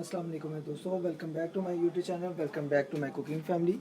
अस्सलाम वालेकुम दोस्तों, welcome back to my YouTube channel, welcome back to my cooking family.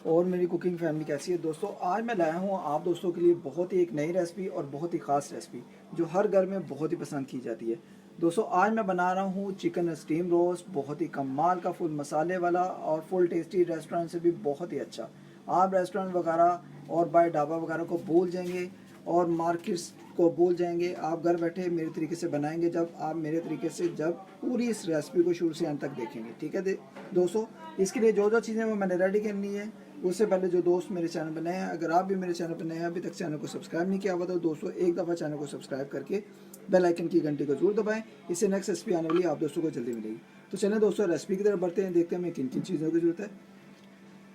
और मेरी कुकिंग फैमिली कैसी है दोस्तों। आज मैं लाया हूँ आप दोस्तों के लिए बहुत ही एक नई रेसिपी और बहुत ही ख़ास रेसिपी जो हर घर में बहुत ही पसंद की जाती है। दोस्तों आज मैं बना रहा हूँ चिकन स्टीम रोस्ट, बहुत ही कमाल का, फुल मसाले वाला और फुल टेस्टी, रेस्टोरेंट से भी बहुत ही अच्छा। आप रेस्टोरेंट वगैरह और बाय ढाबा वगैरह को भूल जाएंगे और मार्केट्स को भूल जाएंगे। आप घर बैठे मेरे तरीके से बनाएंगे जब आप मेरे तरीके से जब पूरी इस रेसिपी को शुरू से अंत तक देखेंगे। ठीक है दोस्तों, इसके लिए जो जो चीज़ें वो मैंने रेडी करनी है, उससे पहले जो दोस्त मेरे चैनल पर नए हैं, अगर आप भी मेरे चैनल पर नए हैं, अभी तक चैनल को सब्सक्राइब नहीं किया हुआ तो दोस्तों एक दफ़ा चैनल को सब्सक्राइब करके बेल आइकन की घंटी को जरूर दबाएं। इससे नेक्स्ट रेसिपी आने वाली आप दोस्तों को जल्दी मिलेगी। तो चलिए दोस्तों रेसिपी की तरफ बढ़ते हैं, देखते हैं हमें किन किन चीज़ों की जरूरत है।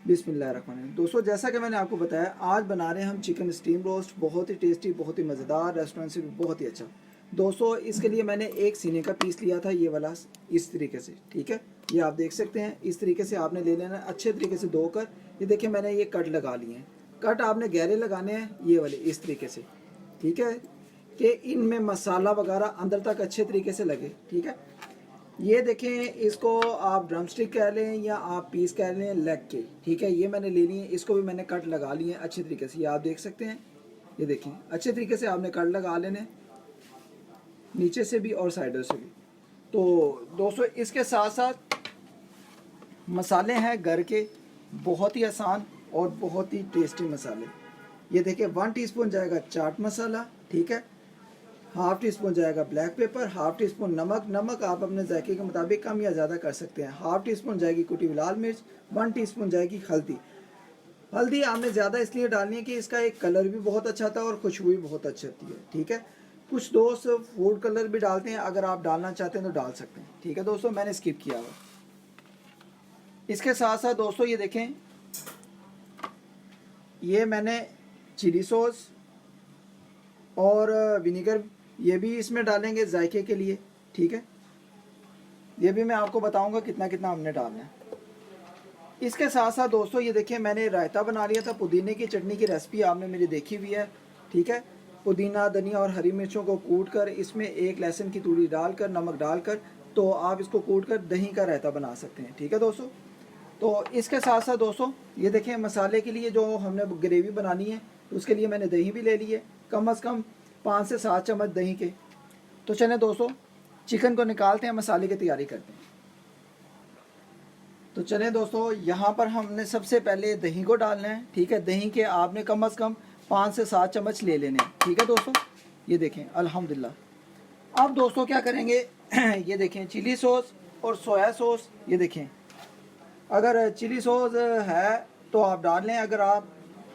बिस्मिल्लाहिर्रहमानिर्रहीम। दोस्तों जैसा कि मैंने आपको बताया, आज बना रहे हैं हम चिकन स्टीम रोस्ट, बहुत ही टेस्टी, बहुत ही मज़ेदार, रेस्टोरेंट से भी बहुत ही अच्छा। दोस्तों इसके लिए मैंने एक सीने का पीस लिया था, ये वाला, इस तरीके से। ठीक है, ये आप देख सकते हैं, इस तरीके से आपने ले लेना है, अच्छे तरीके से धोकर। ये देखिए मैंने ये कट लगा लिए हैं। कट आपने गहरे लगाने हैं, ये वाले इस तरीके से। ठीक है, कि इनमें मसाला वगैरह अंदर तक अच्छे तरीके से लगे। ठीक है, ये देखें, इसको आप ड्रमस्टिक कह लें या आप पीस कह लें लेग के। ठीक है, ये मैंने ले लिए, इसको भी मैंने कट लगा लिए हैं अच्छे तरीके से। ये आप देख सकते हैं, ये देखें अच्छे तरीके से आपने कट लगा लेने, नीचे से भी और साइडों से भी। तो दोस्तों इसके साथ साथ मसाले हैं घर के, बहुत ही आसान और बहुत ही टेस्टी मसाले। ये देखिए 1 टीस्पून जाएगा चाट मसाला। ठीक है, हाफ टी स्पून जाएगा black pepper, half tea spoon नमक। नमक आप अपने जायके के मुताबिक कम या ज़्यादा कर सकते हैं। हाफ टी स्पून जाएगी कुटी हुई लाल मिर्च, 1 टीस्पून जाएगी हल्दी। हल्दी आपने ज़्यादा इसलिए डालनी है कि इसका एक कलर भी बहुत अच्छा आता है और खुशबू भी बहुत अच्छी होती है। ठीक है, कुछ दोस्त फूड कलर भी डालते हैं, अगर आप डालना चाहते हैं तो डाल सकते हैं। ठीक है दोस्तों, मैंने स्किप किया हुआ। इसके साथ साथ दोस्तों ये देखें, ये मैंने चिली सॉस और विनीगर ये भी इसमें डालेंगे जायके के लिए। ठीक है, ये भी मैं आपको बताऊंगा कितना कितना हमने डालना है। इसके साथ साथ दोस्तों ये देखिए मैंने रायता बना लिया था, पुदीने की चटनी की रेसिपी आपने मेरी देखी हुई है। ठीक है, पुदीना, धनिया और हरी मिर्चों को कूट कर, इसमें एक लहसुन की तूड़ी डालकर, नमक डालकर, तो आप इसको कूट कर दही का रायता बना सकते हैं। ठीक है दोस्तों, तो इसके साथ साथ दोस्तों ये देखें, मसाले के लिए जो हमने ग्रेवी बनानी है उसके लिए मैंने दही भी ले ली है, कम से कम 5 से 7 चम्मच दही के। तो चलें दोस्तों चिकन को निकालते हैं, मसाले की तैयारी करते हैं। तो चलें दोस्तों, यहाँ पर हमने सबसे पहले दही को डालना है। ठीक है, दही के आपने कम से कम 5 से 7 चम्मच ले लेने हैं। ठीक है दोस्तों, ये देखें अल्हम्दुलिल्लाह। अब दोस्तों क्या करेंगे ये देखें चिली सॉस और सोया सॉस। ये देखें, अगर चिली सॉस है तो आप डाल लें, अगर आप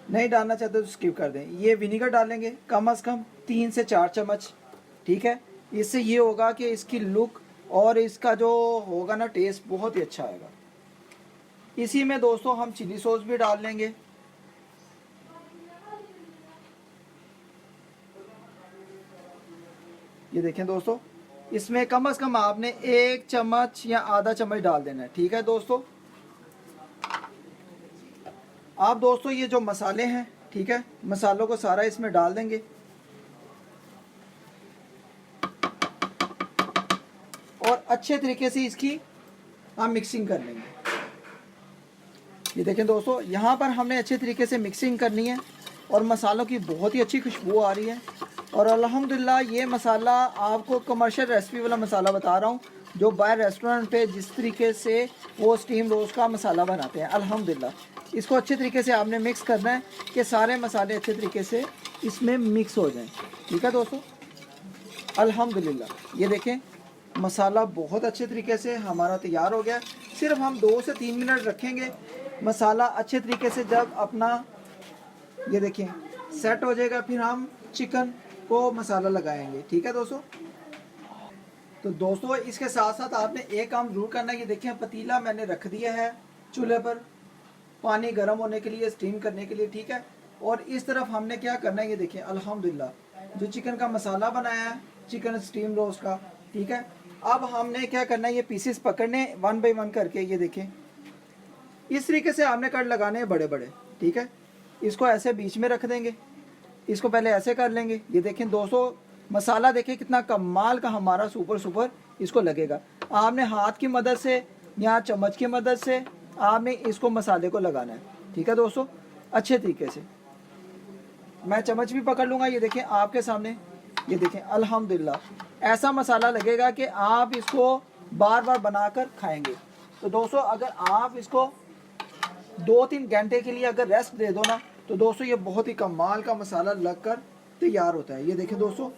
नहीं डालना चाहते तो स्किप कर दें। ये विनीगर डालेंगे कम से कम 3 से 4 चम्मच। ठीक है, इससे ये होगा कि इसकी लुक और इसका जो होगा ना टेस्ट बहुत ही अच्छा आएगा। इसी में दोस्तों हम चिली सॉस भी डाल लेंगे। ये देखें दोस्तों, इसमें कम से कम आपने 1 चम्मच या आधा चम्मच डाल देना है। ठीक है दोस्तों, आप दोस्तों ये जो मसाले हैं, ठीक है, मसालों को सारा इसमें डाल देंगे और अच्छे तरीके से इसकी हम मिक्सिंग कर लेंगे। ये देखें दोस्तों, यहाँ पर हमने अच्छे तरीके से मिक्सिंग करनी है और मसालों की बहुत ही अच्छी खुशबू आ रही है। और अल्हम्दुलिल्लाह ये मसाला आपको कमर्शियल रेसिपी वाला मसाला बता रहा हूँ, जो बाहर रेस्टोरेंट पे जिस तरीके से वो स्टीम रोस्ट का मसाला बनाते हैं। अल्हम्दुलिल्लाह इसको अच्छे तरीके से आपने मिक्स करना है कि सारे मसाले अच्छे तरीके से इसमें मिक्स हो जाएं। ठीक है दोस्तों, अल्हम्दुलिल्लाह ये देखें मसाला बहुत अच्छे तरीके से हमारा तैयार हो गया। सिर्फ हम 2 से 3 मिनट रखेंगे, मसाला अच्छे तरीके से जब अपना ये देखें सेट हो जाएगा, फिर हम चिकन को मसाला लगाएंगे। ठीक है दोस्तों, तो दोस्तों इसके साथ साथ आपने एक काम जरूर करना है। ये देखें पतीला मैंने रख दिया है चूल्हे पर पानी गर्म होने के लिए, स्टीम करने के लिए। ठीक है, और इस तरफ हमने क्या करना है, ये देखें अल्हम्दुलिल्लाह जो चिकन का मसाला बनाया है चिकन स्टीम रोस्ट का। ठीक है, अब हमने क्या करना है, ये पीसेस पकड़ने 1 बाय 1 करके। ये देखें इस तरीके से आपने कट लगाने हैं बड़े बड़े। ठीक है, इसको ऐसे बीच में रख देंगे, इसको पहले ऐसे कर लेंगे। ये देखें दोस्तों मसाला देखें कितना कमाल का हमारा सुपर इसको लगेगा। आपने हाथ की मदद से या चम्मच की मदद से आपने इसको मसाले को लगाना है। ठीक है दोस्तों, अच्छे तरीके से। मैं चम्मच भी पकड़ लूँगा, ये देखें आपके सामने, ये देखें अल्हम्दुलिल्लाह ऐसा मसाला लगेगा कि आप इसको बार बार बनाकर खाएंगे। तो दोस्तों अगर आप इसको 2-3 घंटे के लिए अगर रेस्ट दे दो ना, तो दोस्तों ये बहुत ही कमाल का मसाला लगकर तैयार होता है। ये देखें दोस्तों,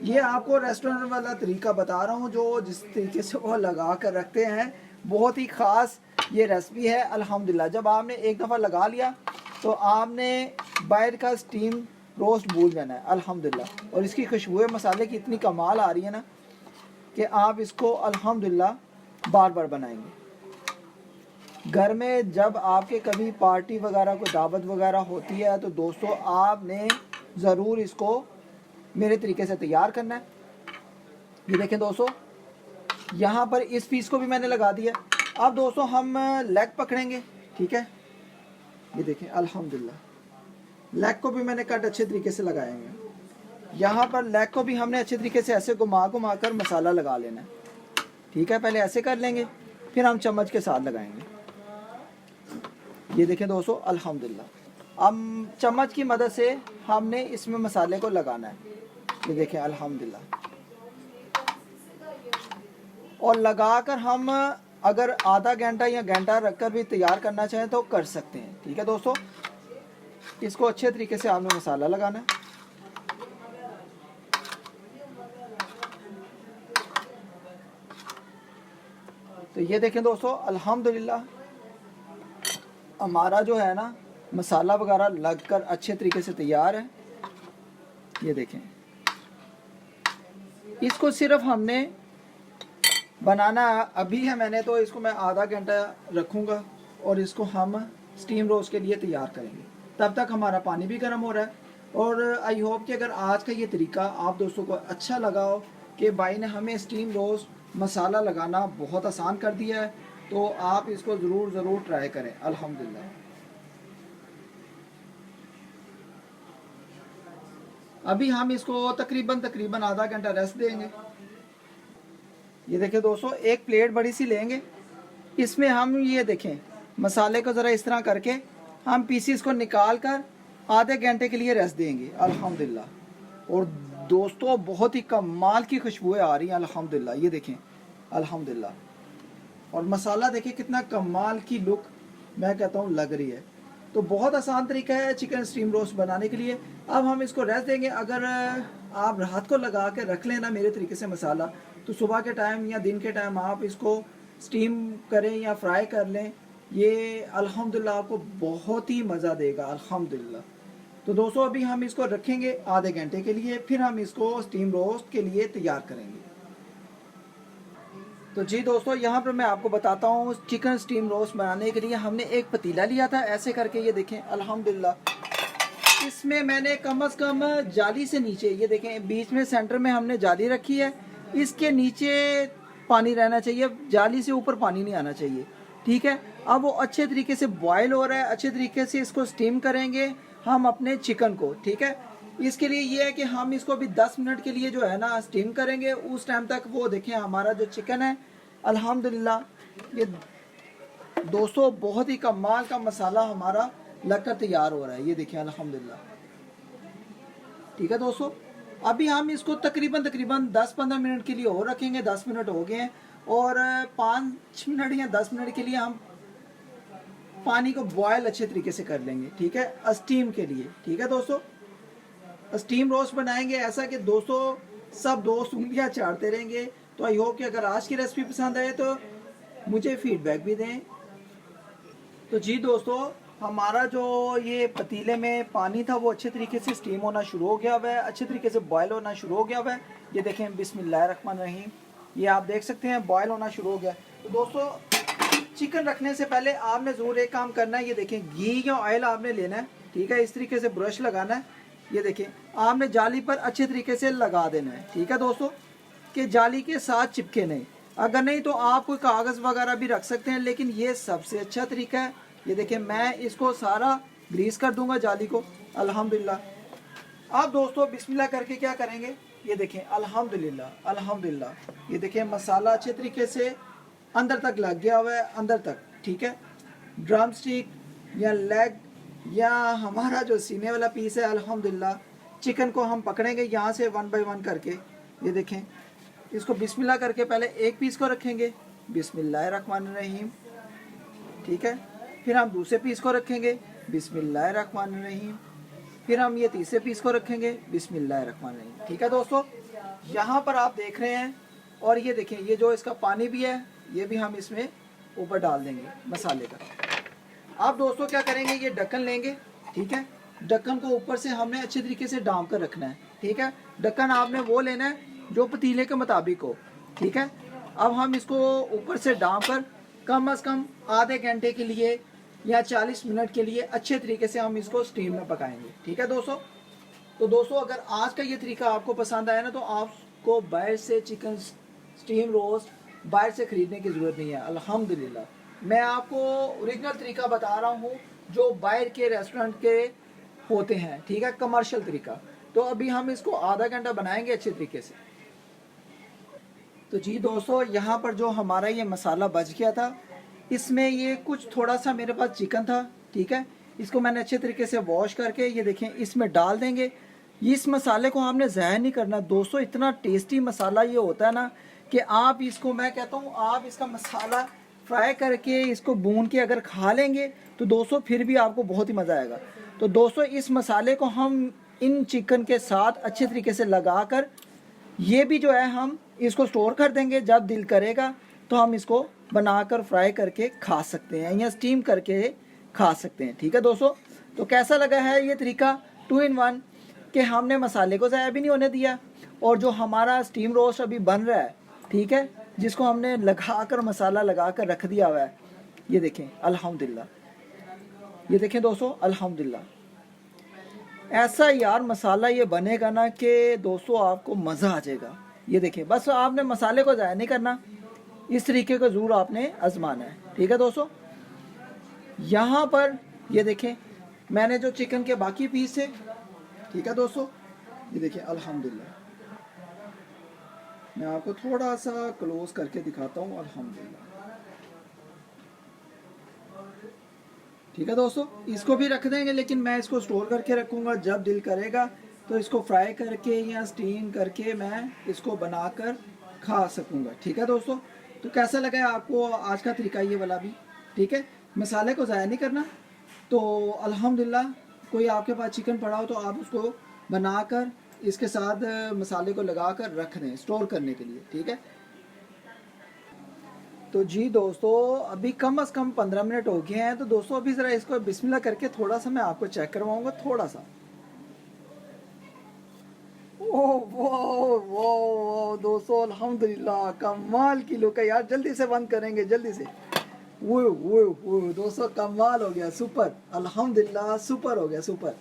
ये आपको रेस्टोरेंट वाला तरीका बता रहा हूँ, जो जिस तरीके से वो लगा कर रखते हैं, बहुत ही ख़ास ये रेसिपी है अल्हम्दुलिल्लाह। जब आपने एक दफ़ा लगा लिया तो आपने बाहर का स्टीम रोस्ट भूल जाना है अल्हम्दुलिल्लाह। और इसकी खुशबू मसाले की इतनी कमाल आ रही है ना कि आप इसको अल्हम्दुलिल्लाह बार बार बनाएंगे। घर में जब आपके कभी पार्टी वगैरह कोई दावत वगैरह होती है तो दोस्तों आपने ज़रूर इसको मेरे तरीके से तैयार करना है। ये देखें दोस्तों, यहाँ पर इस पीस को भी मैंने लगा दिया। अब दोस्तों हम लेग पकड़ेंगे, ठीक है। ये देखें अल्हम्दुलिल्लाह लेग को भी मैंने कट अच्छे तरीके से लगाएंगे। यहाँ पर लेग को भी हमने अच्छे तरीके से ऐसे घुमा घुमा कर मसाला लगा लेना है, ठीक है। पहले ऐसे कर लेंगे, फिर हम चम्मच के साथ लगाएंगे। ये देखें दोस्तों अल्हम्दुलिल्लाह अब चम्मच की मदद से हमने इसमें मसाले को लगाना है। ये देखें अल्हम्दुलिल्लाह, और लगाकर हम अगर आधा घंटा या घंटा रखकर भी तैयार करना चाहें तो कर सकते हैं, ठीक है दोस्तों। इसको अच्छे तरीके से आपने मसाला लगाना है। तो ये देखें दोस्तों अल्हम्दुलिल्लाह हमारा जो है ना मसाला वगैरह लगकर अच्छे तरीके से तैयार है। ये देखें, इसको सिर्फ हमने बनाना अभी है मैंने, तो इसको मैं आधा घंटा रखूँगा और इसको हम स्टीम रोस्ट के लिए तैयार करेंगे। तब तक हमारा पानी भी गर्म हो रहा है। और आई होप कि अगर आज का ये तरीका आप दोस्तों को अच्छा लगा हो कि भाई ने हमें स्टीम रोस्ट मसाला लगाना बहुत आसान कर दिया है, तो आप इसको ज़रूर ट्राई करें अल्हम्दुलिल्लाह। अभी हम इसको तकरीबन आधा घंटा रेस्ट देंगे। ये देखें दोस्तों, एक प्लेट बड़ी सी लेंगे, इसमें हम ये देखें मसाले को ज़रा इस तरह करके हम पीसीस को निकाल कर आधे घंटे के लिए रेस्ट देंगे अल्हम्दुलिल्लाह। और दोस्तों बहुत ही कमाल की खुशबुएं आ रही हैं अल्हम्दुलिल्लाह। ये देखें अल्हम्दुलिल्लाह, और मसाला देखें कितना कमाल की लुक मैं कहता हूँ लग रही है। तो बहुत आसान तरीका है चिकन स्टीम रोस्ट बनाने के लिए। अब हम इसको रेस्ट देंगे। अगर आप रात को लगा के रख लेना मेरे तरीके से मसाला, तो सुबह के टाइम या दिन के टाइम आप इसको स्टीम करें या फ्राई कर लें, ये अल्हम्दुलिल्लाह आपको बहुत ही मज़ा देगा अल्हम्दुलिल्लाह। तो दोस्तों अभी हम इसको रखेंगे आधे घंटे के लिए, फिर हम इसको स्टीम रोस्ट के लिए तैयार करेंगे। तो जी दोस्तों, यहाँ पर मैं आपको बताता हूँ चिकन स्टीम रोस्ट बनाने के लिए हमने एक पतीला लिया था ऐसे करके। ये देखें अल्हम्दुलिल्लाह, इसमें मैंने कम से कम जाली से नीचे, ये देखें बीच में सेंटर में हमने जाली रखी है, इसके नीचे पानी रहना चाहिए, जाली से ऊपर पानी नहीं आना चाहिए, ठीक है। अब वो अच्छे तरीके से बॉयल हो रहा है, अच्छे तरीके से इसको स्टीम करेंगे हम अपने चिकन को, ठीक है। इसके लिए ये है कि हम इसको भी 10 मिनट के लिए जो है ना स्टीम करेंगे। उस टाइम तक वो देखें हमारा जो चिकन है अल्हम्दुलिल्लाह, ये दोस्तों बहुत ही कमाल का मसाला हमारा लगकर तैयार हो रहा है। ये देखें अल्हम्दुलिल्लाह, ठीक है दोस्तों। अभी हम इसको तकरीबन 10-15 मिनट के लिए और रखेंगे। 10 मिनट हो गए हैं, और 5 मिनट या 10 मिनट के लिए हम पानी को बॉयल अच्छे तरीके से कर लेंगे, ठीक है, स्टीम के लिए, ठीक है दोस्तों। स्टीम रोस्ट बनाएंगे ऐसा कि दोस्तों सब दोस्त उंगलियां चाटते रहेंगे। तो आई होप कि अगर आज की रेसिपी पसंद आए तो मुझे फीडबैक भी दें। तो जी दोस्तों, हमारा जो ये पतीले में पानी था वो अच्छे तरीके से स्टीम होना शुरू हो गया हुआ है, अच्छे तरीके से बॉयल होना शुरू हो गया हुआ है। ये देखें बिस्मिल्लाहिर्रहमानिर्रहीम, ये आप देख सकते हैं बॉयल होना शुरू हो गया। तो दोस्तों चिकन रखने से पहले आपने ज़रूर एक काम करना है, ये देखें घी या ऑयल आपने लेना है, ठीक है। इस तरीके से ब्रश लगाना है, ये देखें आपने जाली पर अच्छे तरीके से लगा देना है, ठीक है दोस्तों, कि जाली के साथ चिपके नहीं। अगर नहीं तो आप कोई कागज़ वगैरह भी रख सकते हैं, लेकिन ये सबसे अच्छा तरीका है। ये देखें मैं इसको सारा ग्रीस कर दूंगा जाली को अल्हम्दुलिल्लाह। अब दोस्तों बिस्मिल्लाह करके क्या करेंगे, ये देखें अल्हम्दुलिल्लाह अल्हम्दुलिल्लाह। ये देखें मसाला अच्छे तरीके से अंदर तक लग गया हुआ है, अंदर तक, ठीक है। ड्रम स्टिक या लेग या हमारा जो सीने वाला पीस है, अल्हम्दुलिल्लाह चिकन को हम पकड़ेंगे यहाँ से 1 बाय 1 करके। ये देखें, इसको बिस्मिल्लाह करके पहले एक पीस को रखेंगे, बिस्मिल्लाहिर्रहमानिर्रहीम, ठीक है। फिर हम दूसरे पीस को रखेंगे, बिस्मिल्लाहिर्रहमानिर्रहीम। फिर हम ये तीसरे पीस को रखेंगे, बिस्मिल्लाहिर्रहमानिर्रहीम, ठीक है दोस्तों। यहाँ पर आप देख रहे हैं, और ये देखें, ये जो इसका पानी भी है ये भी हम इसमें ऊपर डाल देंगे मसाले का। आप दोस्तों क्या करेंगे, ये ढक्कन लेंगे, ठीक है। ढक्कन को ऊपर से हमने अच्छे तरीके से डाम कर रखना है, ठीक है। ढक्कन आपने वो लेना है जो पतीले के मुताबिक हो, ठीक है। अब हम इसको ऊपर से डाम कर कम से कम आधे घंटे के लिए या 40 मिनट के लिए अच्छे तरीके से हम इसको स्टीम में पकाएंगे, ठीक है दोस्तों। तो दोस्तों अगर आज का ये तरीका आपको पसंद आया ना, तो आपको बाहर से चिकन स्टीम रोस्ट बाहर से ख़रीदने की ज़रूरत नहीं है। अल्हम्दुलिल्लाह मैं आपको ओरिजिनल तरीका बता रहा हूँ जो बाहर के रेस्टोरेंट के होते हैं, ठीक है, कमर्शियल तरीका। तो अभी हम इसको आधा घंटा बनाएंगे अच्छे तरीके से। तो जी दोस्तों, यहाँ पर जो हमारा ये मसाला बच गया था, इसमें ये कुछ थोड़ा सा मेरे पास चिकन था, ठीक है। इसको मैंने अच्छे तरीके से वॉश करके ये देखें इसमें डाल देंगे। इस मसाले को हमने ज़ाया नहीं करना दोस्तों, इतना टेस्टी मसाला ये होता है ना कि आप इसको, मैं कहता हूँ आप इसका मसाला फ्राई करके इसको भून के अगर खा लेंगे तो दोस्तों फिर भी आपको बहुत ही मज़ा आएगा। तो दोस्तों इस मसाले को हम इन चिकन के साथ अच्छे तरीके से लगा कर, ये भी जो है हम इसको स्टोर कर देंगे, जब दिल करेगा तो हम इसको बनाकर फ्राई करके खा सकते हैं या स्टीम करके खा सकते हैं, ठीक है दोस्तों। तो कैसा लगा है ये तरीका 2 in 1 कि हमने मसाले को ज़ाया भी नहीं होने दिया, और जो हमारा स्टीम रोस्ट अभी बन रहा है, ठीक है, जिसको हमने लगा कर मसाला लगा कर रख दिया हुआ है, ये देखें अल्हम्दुलिल्लाह, ये देखें दोस्तों अल्हम्दुलिल्लाह। ऐसा यार मसाला ये बनेगा ना कि दोस्तों आपको मज़ा आ जाएगा। ये देखें, बस आपने मसाले को ज़ाया नहीं करना, इस तरीके को ज़रूर आपने आजमाना है, ठीक है दोस्तों। यहाँ पर ये देखें मैंने जो चिकन के बाकी पीस है, ठीक है दोस्तों, ये देखें अल्हम्दुलिल्लाह। मैं आपको थोड़ा सा क्लोज करके दिखाता हूँ, अल्हम्दुलिल्लाह, ठीक है दोस्तों। इसको भी रख देंगे, लेकिन मैं इसको स्टोर करके रखूँगा, जब दिल करेगा तो इसको फ्राई करके या स्टीम करके मैं इसको बनाकर खा सकूँगा, ठीक है दोस्तों। तो कैसा लगा है आपको आज का तरीका ये वाला भी, ठीक है। मसाले को ज़ाया नहीं करना। तो अल्हम्दुलिल्लाह कोई आपके पास चिकन पड़ा हो तो आप उसको बनाकर इसके साथ मसाले को लगा कर रख दें स्टोर करने के लिए, ठीक है। तो जी दोस्तों अभी कम से कम 15 मिनट हो गए हैं। तो दोस्तों अभी ज़रा इसको बिस्मिल्लाह करके थोड़ा सा मैं आपको चेक करवाऊंगा, थोड़ा सा। ओह वो दोस्तों अल्हम्दुलिल्लाह कमाल की लुक है यार। जल्दी से बंद करेंगे, जल्दी से। वो दोस्तों कमाल हो गया, सुपर, अल्हम्दुलिल्लाह सुपर हो गया, सुपर।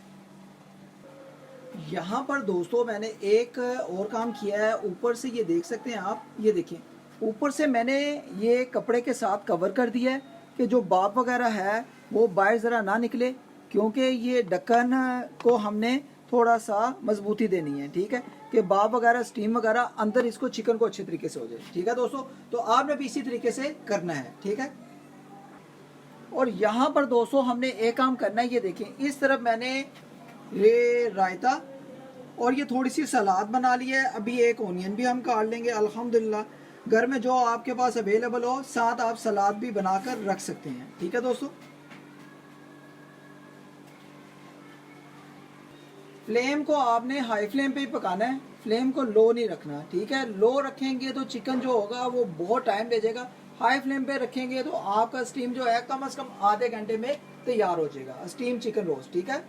यहाँ पर दोस्तों मैंने एक और काम किया है, ऊपर से ये देख सकते हैं आप, ये देखिए ऊपर से मैंने ये कपड़े के साथ कवर कर दिया है कि जो भाप वगैरह है वो बाहर ज़रा ना निकले, क्योंकि ये ढक्कन को हमने थोड़ा सा मजबूती देनी है, ठीक है, कि भाप वगैरह स्टीम वगैरह अंदर इसको चिकन को अच्छे तरीके से हो जाए, ठीक है दोस्तों। तो आपने भी इसी तरीके से करना है, ठीक है। और यहाँ पर दोस्तों हमने एक काम करना है, ये देखें इस तरफ मैंने ये रायता और ये थोड़ी सी सलाद बना ली है। अभी एक ओनियन भी हम काट लेंगे। अल्हम्दुलिल्लाह घर में जो आपके पास अवेलेबल हो, साथ आप सलाद भी बनाकर रख सकते हैं, ठीक है दोस्तों। फ्लेम को आपने हाई फ्लेम पे ही पकाना है, फ्लेम को लो नहीं रखना, ठीक है। लो रखेंगे तो चिकन जो होगा वो बहुत टाइम ले जाएगा। हाई फ्लेम पे रखेंगे तो आपका स्टीम जो है कम से कम आधे घंटे में तैयार हो जाएगा, स्टीम चिकन रोस्ट, ठीक है।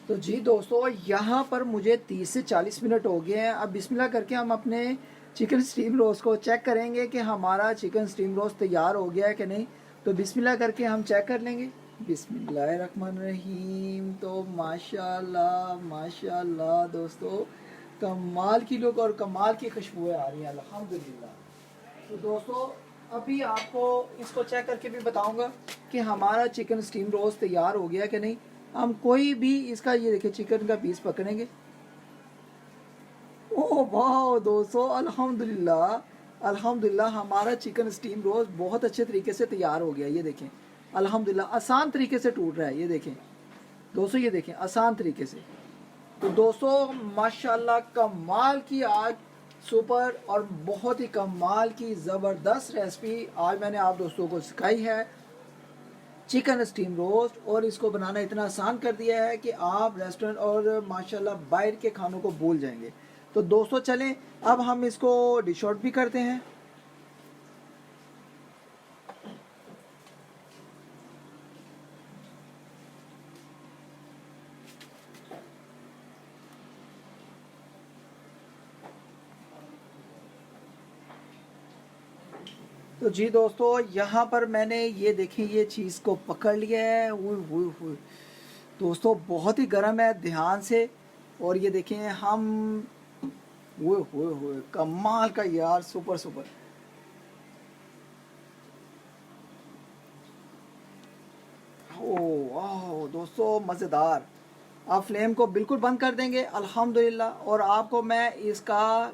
तो जी दोस्तों यहाँ पर मुझे 30 से 40 मिनट हो गए हैं। अब बिस्मिल्लाह करके हम अपने चिकन स्टीम रोस्ट को चेक करेंगे कि हमारा चिकन स्टीम रोस्ट तैयार हो गया है कि नहीं। तो बिस्मिल्लाह करके हम चेक कर लेंगे। बिस्मिल्लाहिर्रहमानिर्रहीम। तो माशाल्लाह माशाल्लाह दोस्तों कमाल की लुक और कमाल की खुशबुएं आ रही हैं, अल्हम्दुलिल्लाह। तो दोस्तों अभी आपको इसको चेक करके भी बताऊंगा कि हमारा चिकन स्टीम रोस्ट तैयार हो गया कि नहीं। हम कोई भी इसका ये देखिए चिकन का पीस पकड़ेंगे, वाह दोस्तों, अल्हम्दुलिल्लाह अल्हम्दुलिल्लाह हमारा चिकन स्टीम रोस्ट बहुत अच्छे तरीके से तैयार हो गया। ये देखें अल्हम्दुलिल्लाह आसान तरीके से टूट रहा है। ये देखें दोस्तों, ये देखें आसान तरीके से। तो दोस्तों माशाल्लाह कमाल की आज सुपर और बहुत ही कमाल की ज़बरदस्त रेसिपी आज मैंने आप दोस्तों को सिखाई है, चिकन स्टीम रोस्ट। और इसको बनाना इतना आसान कर दिया है कि आप रेस्टोरेंट और माशाल्लाह बाहर के खानों को भूल जाएंगे। तो दोस्तों चलें अब हम इसको डिश आउट भी करते हैं। तो जी दोस्तों यहाँ पर मैंने ये देखें ये चीज़ को पकड़ लिया है। हुई दोस्तों बहुत ही गर्म है, ध्यान से। और ये देखें हम हुए कमाल का यार, सुपर सुपर। ओह दोस्तों मज़ेदार। आप फ्लेम को बिल्कुल बंद कर देंगे अल्हम्दुलिल्लाह। और आपको मैं इसका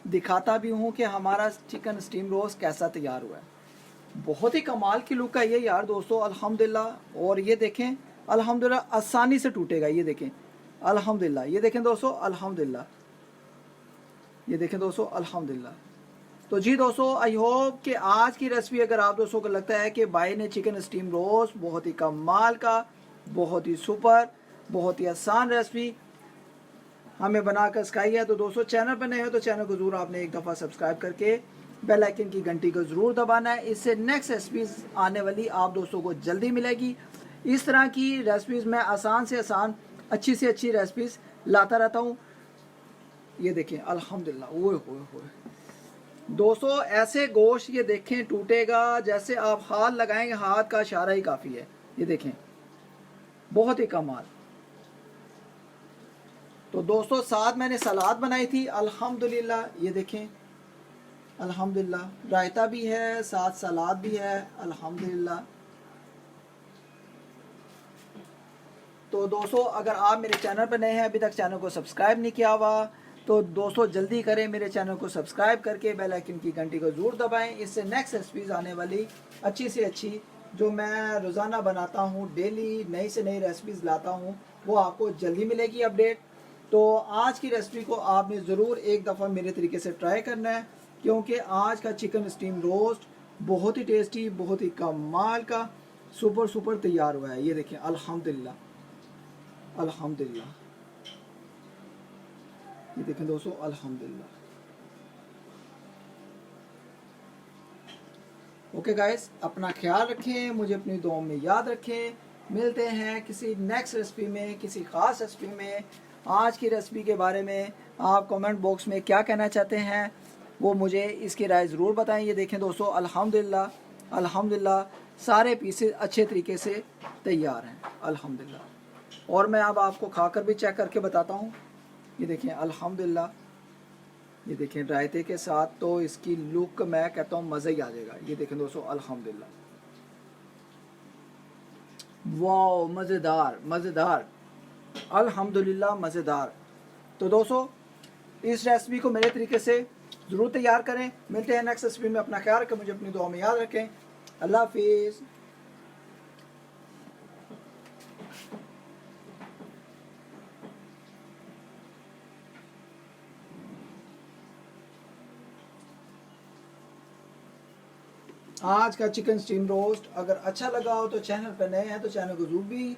दिखाता भी हूँ कि हमारा चिकन स्टीम रोस्ट कैसा तैयार हुआ है। बहुत ही कमाल की लुक है ये यार दोस्तों अल्हम्दुलिल्लाह। और ये देखें अल्हम्दुलिल्लाह आसानी से टूटेगा। ये देखें अल्हम्दुलिल्लाह, ये देखें दोस्तों अल्हम्दुलिल्लाह, ये देखें दोस्तों अल्हम्दुलिल्लाह। तो जी दोस्तों आई होप कि आज की रेसिपी अगर आप दोस्तों को लगता है कि भाई ने चिकन स्टीम रोस्ट बहुत ही कमाल का, बहुत ही सुपर, बहुत ही आसान रेसिपी हमें बनाकर सिखाई है, तो दोस्तों चैनल पर नए हो तो चैनल को ज़रूर आपने एक दफ़ा सब्सक्राइब करके बेल आइकन की घंटी को ज़रूर दबाना है। इससे नेक्स्ट रेसिपीज़ आने वाली आप दोस्तों को जल्दी मिलेगी। इस तरह की रेसिपीज़ मैं आसान से आसान, अच्छी से अच्छी रेसिपीज़ लाता रहता हूँ। ये देखें अल्हम्दुलिल्लाह। ओए दोस्तों ऐसे गोश्त ये देखें टूटेगा जैसे आप हाथ लगाएंगे, हाथ का इशारा ही काफ़ी है। ये देखें बहुत ही कमाल। तो दोस्तों साथ मैंने सलाद बनाई थी अल्हम्दुलिल्लाह। ये देखें अल्हम्दुलिल्लाह, रायता भी है साथ सलाद भी है अल्हम्दुलिल्लाह। तो दोस्तों अगर आप मेरे चैनल पर नए हैं, अभी तक चैनल को सब्सक्राइब नहीं किया हुआ, तो दोस्तों जल्दी करें, मेरे चैनल को सब्सक्राइब करके बेल आइकन की घंटी को ज़रूर दबाएं। इससे नेक्स्ट रेसिपीज़ आने वाली अच्छी से अच्छी जो मैं रोज़ाना बनाता हूँ, डेली नई से नई रेसिपीज़ लाता हूँ, वो आपको जल्दी मिलेगी अपडेट। तो आज की रेसिपी को आपने ज़रूर एक दफ़ा मेरे तरीके से ट्राई करना है, क्योंकि आज का चिकन स्टीम रोस्ट बहुत ही टेस्टी, बहुत ही कमाल का सुपर सुपर तैयार हुआ है। ये देखें अल्हम्दुलिल्लाह अल्हम्दुलिल्लाह, ये देखें दोस्तों अल्हम्दुलिल्लाह। ओके गाइस, अपना ख्याल रखें, मुझे अपनी दुआओं में याद रखें। मिलते हैं किसी नेक्स्ट रेसिपी में, किसी ख़ास रेसिपी में। आज की रेसिपी के बारे में आप कमेंट बॉक्स में क्या कहना चाहते हैं वो मुझे इसकी राय ज़रूर बताएं। ये देखें दोस्तों अल्हम्दुलिल्लाह अल्हम्दुलिल्लाह, सारे पीसेस अच्छे तरीके से तैयार हैं अल्हम्दुलिल्लाह। और मैं अब आपको खाकर भी चेक करके बताता हूँ। ये देखें अल्हम्दुलिल्लाह, ये देखें रायते के साथ तो इसकी लुक मैं कहता हूँ मज़ा ही आ जाएगा। ये देखें दोस्तों अल्हम्दुलिल्लाह, वाह मज़ेदार मज़ेदार अल्हम्दुलिल्लाह मज़ेदार। तो दोस्तों इस रेसिपी को मेरे तरीके से ज़रूर तैयार करें। मिलते हैं नेक्स्ट रेसिपी में, अपना ख्याल रखें, मुझे अपनी दुआ में याद रखें। अल्लाह हाफिज़। आज का चिकन स्टीम रोस्ट अगर अच्छा लगा हो तो चैनल पर नए हैं तो चैनल को ज़रूर भी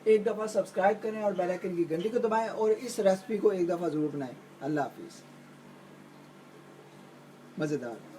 एक दफ़ा सब्सक्राइब करें और बेल आइकन की घंटी को दबाएं और इस रेसिपी को एक दफ़ा ज़रूर बनाएं। अल्लाह हाफिज़। मज़ेदार।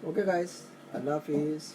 ओके गाइस, अल्लाह हाफिज़।